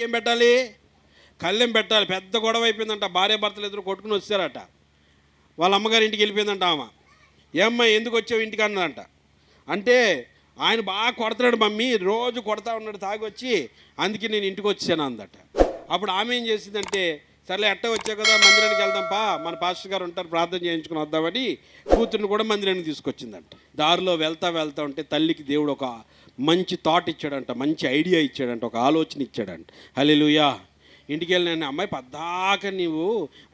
ఏం పెట్టాలి? కళ్ళెం పెట్టాలి. పెద్ద గొడవ అయిపోయిందంట. భార్య భర్తలు ఇద్దరు కొట్టుకుని వచ్చారట. వాళ్ళ అమ్మగారి ఇంటికి వెళ్ళిపోయిందంట ఆమె. ఏమ్మా ఎందుకు వచ్చావు ఇంటికి అన్నదంట. అంటే ఆయన బాగా కొడతాడు మమ్మీ, రోజు కొడతా ఉన్నాడు తాగి వచ్చి, అందుకే నేను ఇంటికి వచ్చాను అందట. అప్పుడు ఆమె ఏం చేసిందంటే, సర్లే ఎట్ట వచ్చావు కదా మందిరానికి వెళ్దాంపా, మన పాస్టర్ గారు ఉంటారు ప్రార్థన చేయించుకుని వద్దామని కూతుర్ని కూడా మందిరానికి తీసుకొచ్చిందంట. దారిలో వెళ్తా ఉంటే తల్లికి దేవుడు ఒక మంచి థాట్ ఇచ్చాడంట, మంచి ఐడియా ఇచ్చాడంట, ఒక ఆలోచన ఇచ్చాడంట. హల్లెలూయా. ఇంటికి వెళ్ళిన అమ్మాయి పద్దాక నీవు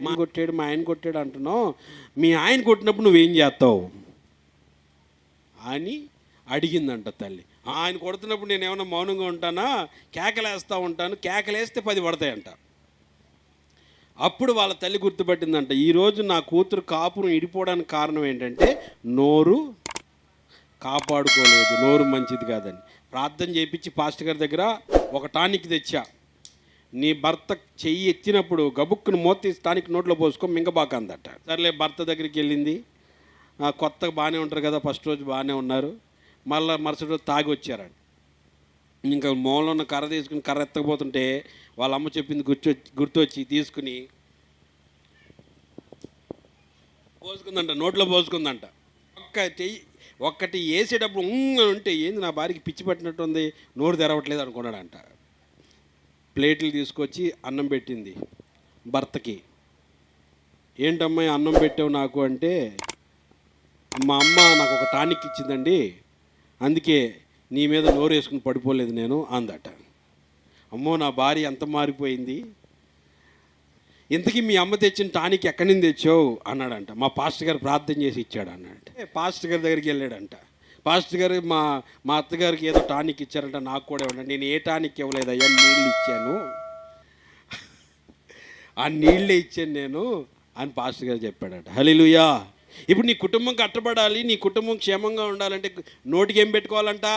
మా కొట్టాడు మా ఆయన కొట్టాడు అంటున్నావు, మీ ఆయన కొట్టినప్పుడు నువ్వేం చేస్తావు అని అడిగిందంట తల్లి. ఆయన కొడుతున్నప్పుడు నేను ఏమైనా మౌనంగా ఉంటానా, కేకలేస్తూ ఉంటాను, కేకలేస్తే 10 పడతాయంట. అప్పుడు వాళ్ళ తల్లి గుర్తుపట్టిందంట, ఈరోజు నా కూతురు కాపురం ఇడిపోవడానికి కారణం ఏంటంటే నోరు కాపాడుకోలేదు, నోరు మంచిది కాదని. ప్రార్థన చేయించి పాస్టర్ గారి దగ్గర ఒక టానిక్ తెచ్చా, నీ భర్త చెయ్యి ఎత్తినప్పుడు గబుక్కును మోతి టానిక్ నోట్లో పోసుకో మింగబాక అందట. సర్లే భర్త దగ్గరికి వెళ్ళింది. కొత్తగా బాగానే ఉంటారు కదా, ఫస్ట్ రోజు బాగానే ఉన్నారు, మళ్ళీ మరుసటి రోజు తాగి వచ్చారండి. ఇంకా మూలలో ఉన్న కర్ర తీసుకుని కర్ర ఎత్తకపోతుంటే వాళ్ళ అమ్మ చెప్పింది గుర్తొచ్చి తీసుకుని పోసుకుందంట, నోట్లో పోసుకుందంట. ఒక్కటి వేసేటప్పుడు ఉంటే ఏంది నా భార్యకి పిచ్చి పట్టినట్టు ఉంది, నోరు తెరవట్లేదు అనుకున్నాడంట. ప్లేట్లు తీసుకొచ్చి అన్నం పెట్టింది భర్తకి. ఏంటమ్మాయి అన్నం పెట్టావు నాకు అంటే, మా అమ్మ నాకు ఒక టానిక్ ఇచ్చిందండి, అందుకే నీ మీద నోరు వేసుకుని పడిపోలేదు నేను అందట. అమ్మో నా భార్య ఎంత మారిపోయింది, ఇంతకీ మీ అమ్మ తెచ్చిన టానిక్ ఎక్కడి నుంచి తెచ్చావు అన్నాడంట. మా పాస్టర్ గారు ప్రార్థన చేసి ఇచ్చాడు అన్నాడంటే. పాస్టర్ గారి దగ్గరికి వెళ్ళాడంట. పాస్టర్ గారు మా అత్తగారికి ఏదో టానిక్ ఇచ్చారంట, నాకు కూడా ఇవ్వండి. నేను ఏ టానిక్ ఇవ్వలేదయ్యా, నీళ్ళు ఇచ్చాను, ఆ నీళ్ళే ఇచ్చాను నేను అని పాస్టర్ గారు చెప్పాడట. హల్లెలూయా. ఇప్పుడు నీ కుటుంబం కట్టబడాలి, నీ కుటుంబం క్షేమంగా ఉండాలంటే నోటికి ఏం పెట్టుకోవాలంట?